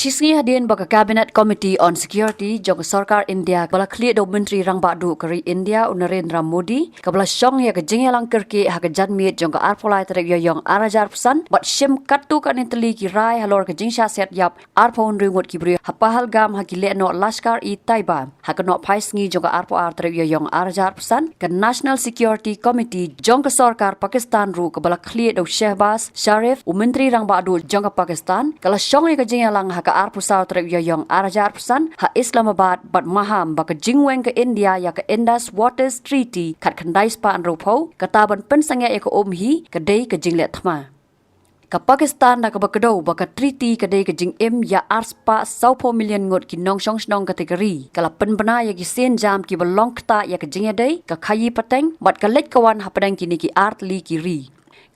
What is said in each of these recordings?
Sisngi hadian baka Cabinet Committee on Security jong Sarkar India kala khli do Menteri Rang Badu kari India Narendra Modi kabla syong ya kejeng lang kerki ha kejan miet jong ka arpolai terek yoyong arajar pesan bat shim katu kan inteli ki rai halor kejeng sya set yap arpon ringot ki bri hapahal gam ha kile no Lashkar i Taiba ha keno phaisngi jong ka arpo ar terek yoyong arajar pesan ke National Security Committee jong ka Sarkar Pakistan ru kabla khli do Shehbaz Sharif Menteri Rang Badu jong ka Pakistan kala syong ya kejeng lang ha ka arpusau terek yoyong arajar pesan ha Islamabad bat maham baka jingweng ke India ya ke Indus Waters Treaty kat khandai spa an ropo kataban pensangya ya ke omhi kedai ke jinglet thma ka Pakistan da ka bakdo baka treaty kedai ke jing em ya arspa 100 million ngot ki nong song snong kategori kala penbena ya ki sen jam ki balong kta ya ke jing dei ka khayi pateng bat ka lek kawan ha padang kini ki art li ki ri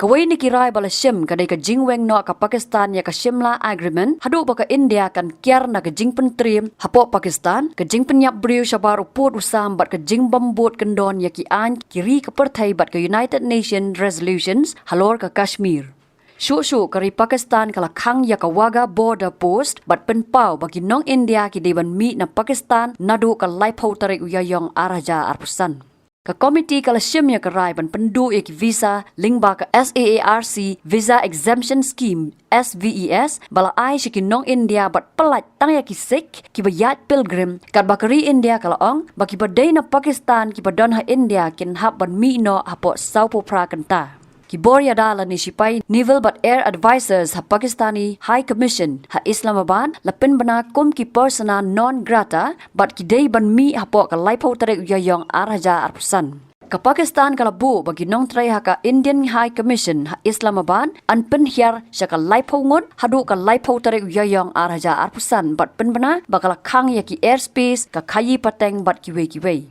Kawai ni kirai bala shim kadai ka jingweng no ka Pakistan ya ka Shimla Agreement hadu baka India kan kiar na ka jing pentrim hapo Pakistan ka jing penyap briu syabar uput usam bat ka jing bambut kendon ya ki an kiri ka perthai bat ka United Nations resolutions halor ka Kashmir Shu kari Pakistan kala khang ya ka waga border post bat penpau bagi nong India ki deban mi na Pakistan nadu ka laipau tarik uyayong araja arpusan Ka komiti kala shimya karai ban pendu ek visa lingba ka SAARC Visa Exemption Scheme SVES bala ai shikin nong India bat pelat tang ya ki Sikh ki bayat pilgrim kat bakari India kala ong baki badai na Pakistan ki badon ha India kin hab ban mi no hapo saupo pra kanta Ki Borya dala ni sipai Naval but Air Advisors ha Pakistani High Commission ha Islamabad lapin bana kum ki persona non grata but ki dei ban mi hapo ka laipau terek uyayong araja arpusan Ka Pakistan kala bu bagi nong trai ha ka Indian High Commission ha Islamabad an pen hiar syaka laipau ngot hadu ka laipau terek uyayong araja arpusan but pen bana bakala khang ya ki airspace ka khayi pateng but ki wei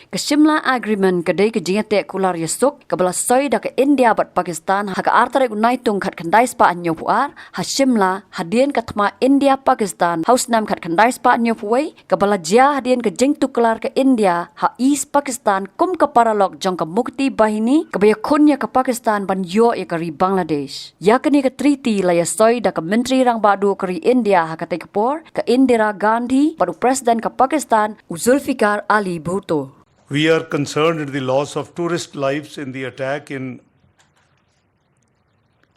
Ka Shimla Agreement kadai ka jingate kular yasuk kabala soy da ka India bat Pakistan ha ka artare unai tung khat khandai spa anyo puar ha Shimla hadien ka thma India Pakistan house nam khat khandai spa anyo puai kabala jia hadien ka jing tukular ka India ha East Pakistan kum ka paralog jong ka mukti bahini kabaya khunya ka Pakistan ban yo ya kari Bangladesh ya kani ka treaty la ya soy da ka Menteri Rang Badu kari India ha ka tekpor ka Indira Gandhi padu president ka Pakistan Zulfikar Ali Bhutto We are concerned at the loss of tourist lives in the attack in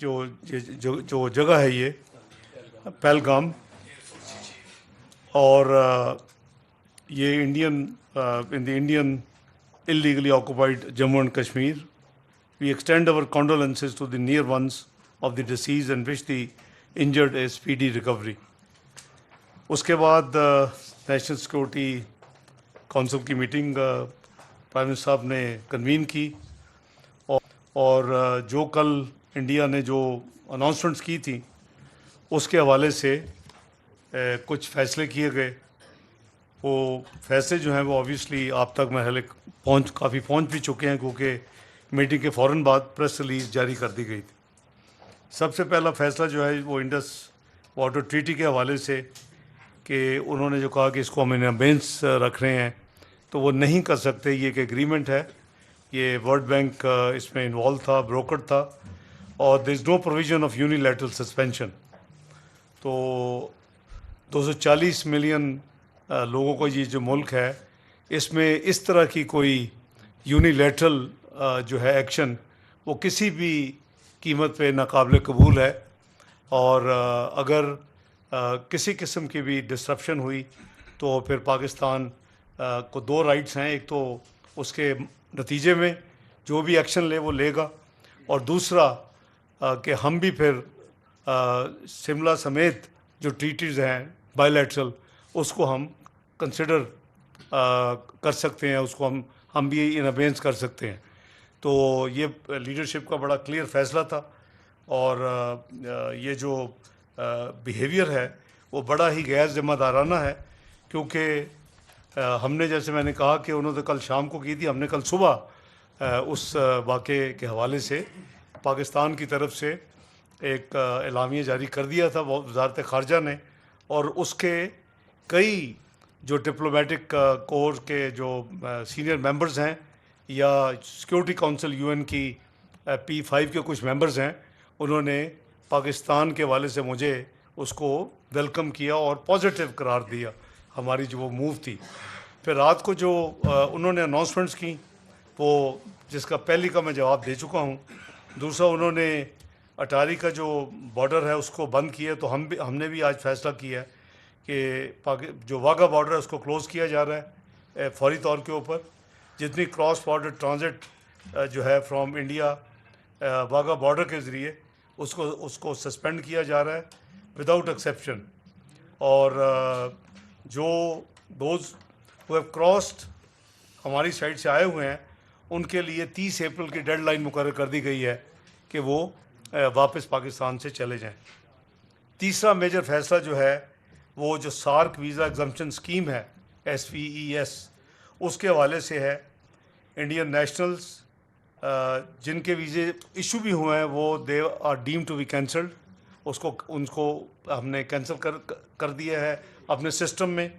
जो जगह है ये पहलगाम और ये in the Indian illegally occupied Jammu and Kashmir. We extend our condolences to the near ones of the deceased and wish the injured a speedy recovery. उसके बाद national security council की meeting prime minister साहब ने convene की और जो कल India ने जो अनाउंसमेंट्स की थी उसके हवाले से कुछ फैसले किए गए वो फैसले जो हैं वो ऑब्वियसली आप तक महल काफ़ी पहुंच भी चुके हैं क्योंकि मीटिंग के फ़ौरन बाद प्रेस रिलीज जारी कर दी गई थी सबसे पहला फैसला जो है वो इंडस वाटर ट्रीटी के हवाले से कि उन्होंने जो कहा कि इसको हम इन अबेंस रख रहे हैं तो वो नहीं कर सकते ये एक एग्रीमेंट है ये वर्ल्ड बैंक इसमें इन्वॉल्व था ब्रोकर था और there is no provision of unilateral suspension तो 240 मिलियन लोगों को ये जो मुल्क है इसमें इस तरह की कोई यूनिलैटरल जो है एक्शन वो किसी भी कीमत पे नाकाबिल कबूल है और अगर किसी किस्म की भी डिस्ट्रप्शन हुई तो फिर पाकिस्तान को दो राइट्स हैं एक तो उसके नतीजे में जो भी एक्शन ले वो लेगा और दूसरा कि हम भी फिर शिमला समेत जो ट्रीटीज़ हैं बायलैटरल उसको हम कंसिडर कर सकते हैं उसको हम भी इन अबेंस कर सकते हैं तो ये लीडरशिप का बड़ा क्लियर फैसला था और ये जो बिहेवियर है वो बड़ा ही गैर ज़िम्मेदाराना है क्योंकि हमने जैसे मैंने कहा कि उन्होंने कल शाम को की थी हमने कल सुबह उस वाक़े के हवाले से पाकिस्तान की तरफ से एक एलामिया जारी कर दिया था वज़ारत ख़ारजा ने और उसके कई जो डिप्लोमेटिक कोर के जो सीनियर मेंबर्स हैं या सिक्योरिटी काउंसिल यूएन की P5 के कुछ मेंबर्स हैं उन्होंने पाकिस्तान के हवाले से मुझे उसको वेलकम किया और पॉजिटिव करार दिया हमारी जो वो मूव थी। फिर रात को जो उन्होंने अनाउंसमेंट्स की वो जिसका पहली का मैं जवाब दे चुका हूँ। दूसरा उन्होंने अटारी का जो बॉर्डर है उसको बंद किया, तो हमने भी आज फैसला किया है कि जो वाघा बॉर्डर है उसको क्लोज़ किया जा रहा है फौरी तौर के ऊपर। जितनी क्रॉस बॉर्डर ट्रांजिट जो है फ्रॉम इंडिया वाघा बॉर्डर के ज़रिए उसको सस्पेंड किया जा रहा है विदाउट एक्सेप्शन। और जो दोज हु हैव क्रॉस्ड हमारी साइड से आए हुए हैं उनके लिए 30 अप्रैल की डेडलाइन मुकर्रर कर दी गई है कि वो वापस पाकिस्तान से चले जाएं। तीसरा मेजर फैसला जो है वो जो सार्क वीज़ा एग्जम्पशन स्कीम है SVES उसके हवाले से है। इंडियन नेशनल्स जिनके वीज़े इशू भी हुए हैं वो they are deem to be cancelled, उनको हमने कैंसिल कर दिया है अपने सिस्टम में।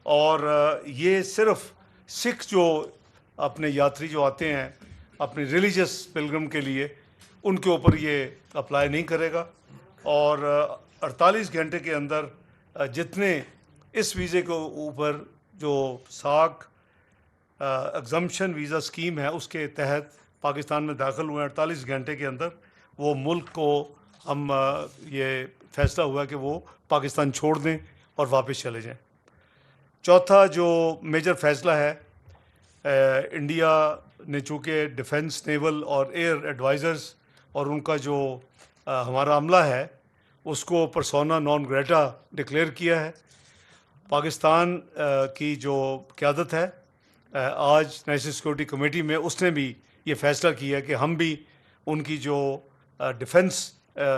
और ये सिर्फ सिख जो अपने यात्री जो आते हैं अपनी रिलीजियस पिलग्रम के लिए उनके ऊपर ये अप्लाई नहीं करेगा। और 48 घंटे के अंदर जितने इस वीज़े के ऊपर जो सार्क एग्जम्पशन वीज़ा स्कीम है उसके तहत पाकिस्तान में दाखिल हुए 48 घंटे के अंदर वो मुल्क को हम ये फैसला हुआ कि वो पाकिस्तान छोड़ दें और वापस चले जाएं। चौथा जो मेजर फैसला है इंडिया ने चूँकि डिफेंस नेवल और एयर एडवाइज़र्स और उनका जो हमारा अमला है उसको पर्सोना नॉन ग्रेटा डिक्लेयर किया है। पाकिस्तान की जो क़यादत है आज नेशनल सिक्योरिटी कमेटी में उसने भी ये फ़ैसला किया कि हम भी उनकी जो डिफेंस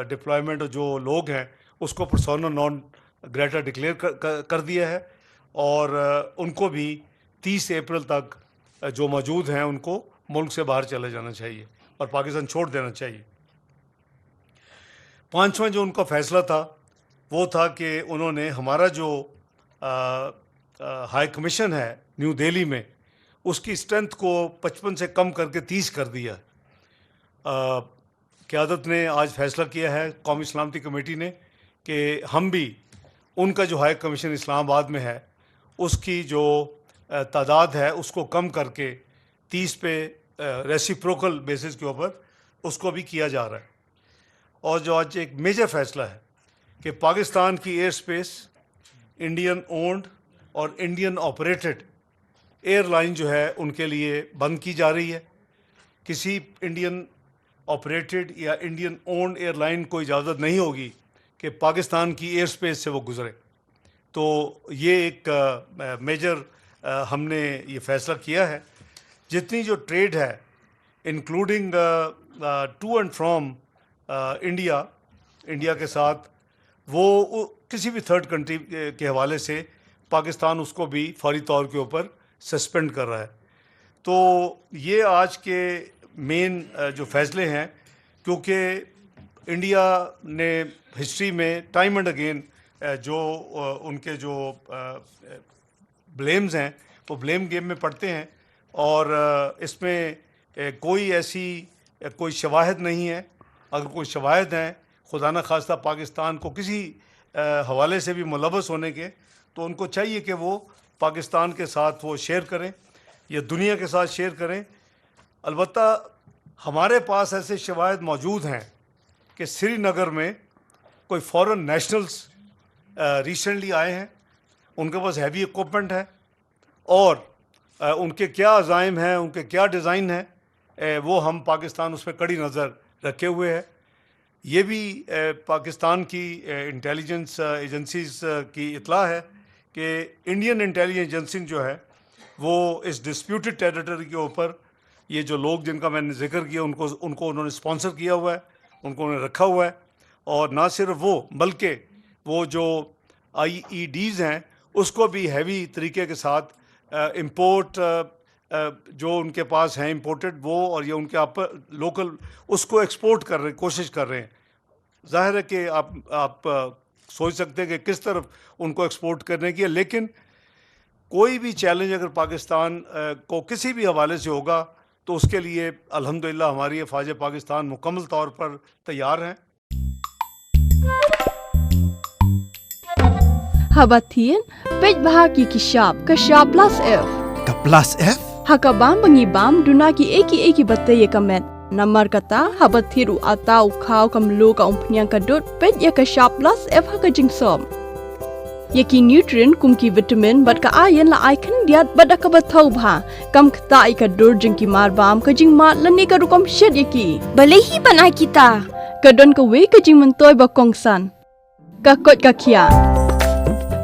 डिप्लॉयमेंट जो लोग हैं उसको पर्सोना नॉन ग्रेटा डिक्लेयर कर दिया है। और उनको भी 30 अप्रैल तक जो मौजूद हैं उनको मुल्क से बाहर चले जाना चाहिए और पाकिस्तान छोड़ देना चाहिए। पांचवा जो उनका फ़ैसला था वो था कि उन्होंने हमारा जो हाई कमीशन है न्यू दिल्ली में उसकी स्ट्रेंथ को 55 से कम करके 30 कर दिया। क़यादत ने आज फैसला किया है कौमी सलामती कमेटी ने कि हम भी उनका जो हाई कमीशन इस्लामाबाद में है उसकी जो तादाद है उसको कम करके 30 पे रेसिप्रोकल बेसिस के ऊपर उसको भी किया जा रहा है। और जो आज एक मेजर फैसला है कि पाकिस्तान की एयर स्पेस इंडियन ओन्ड और इंडियन ऑपरेटेड एयरलाइन जो है उनके लिए बंद की जा रही है। किसी इंडियन ऑपरेटेड या इंडियन ओन्ड एयरलाइन को इजाज़त नहीं होगी कि पाकिस्तान की एयर स्पेस से वो गुज़रे। तो ये एक मेजर हमने ये फ़ैसला किया है। जितनी जो ट्रेड है including to and from India के साथ वो किसी भी थर्ड कंट्री के हवाले से पाकिस्तान उसको भी फौरी तौर के ऊपर सस्पेंड कर रहा है। तो ये आज के मेन जो फ़ैसले हैं, क्योंकि इंडिया ने हिस्ट्री में टाइम एंड अगेन जो उनके जो ब्लेम्स हैं वो ब्लेम गेम में पड़ते हैं और इसमें कोई शवाहिद नहीं है। अगर कोई शवाहिद हैं खुदा न खास्ता पाकिस्तान को किसी हवाले से भी मुलव्वस होने के, तो उनको चाहिए कि वो पाकिस्तान के साथ वो शेयर करें या दुनिया के साथ शेयर करें। अलबत्ता हमारे पास ऐसे शवाहिद मौजूद हैं कि श्रीनगर में कोई फॉरेन नेशनल्स रिसेंटली आए हैं, उनके पास हैवी इक्विपमेंट है और उनके क्या अज़ाइम हैं, उनके क्या डिज़ाइन हैं, वो हम पाकिस्तान उस पर कड़ी नज़र रखे हुए है। ये भी पाकिस्तान की इंटेलिजेंस एजेंसीज़ की इत्ला है कि इंडियन इंटेलिजेंस एजेंसी जो है वो इस डिस्प्यूटेड टेरिटरी के ऊपर ये जो लोग जिनका मैंने जिक्र किया उनको उन्होंने स्पॉन्सर किया हुआ है, उनको उन्होंने रखा हुआ है। और ना सिर्फ वो बल्कि वो जो IEDs हैं उसको भी हैवी तरीके के साथ इंपोर्ट जो उनके पास हैं इंपोर्टेड वो और ये उनके आप लोकल उसको एक्सपोर्ट कर रहे कोशिश कर रहे हैं। ज़ाहिर है कि आप सोच सकते हैं कि किस तरफ उनको एक्सपोर्ट करने की है, लेकिन कोई भी चैलेंज अगर पाकिस्तान को किसी भी हवाले से होगा तो उसके लिए अल्हम्दुलिल्लाह हमारी फ़ौज पाकिस्तान मुकम्मल तौर पर तैयार हैं। habatin pej bahagi kishap kashap plus F Ka plus F? hakabam bangibam dunaki eki batay kamet namar kata habathiru atau khaw kamlu ka umpnyang kadut pej ya kashap plus F hakajingsom yaki nutrient kumki vitamin bat ka ayan la icon diat bada ka bathau bha kam khta ka dur jingki marbam ka jingma lani ka rukom shed yaki balehi banai kita kadon ka we ka jing mentoy ba kongsan ka kot ka khia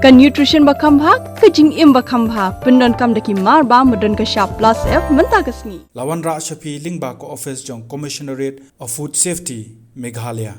ka nutrition ba khambha ka jing im ba khambha pendon kam daki marba modon ka sharp plus F menta kasni Lawan Ra Shafi Lingba ko office jong Commissionerate of Food Safety Meghalaya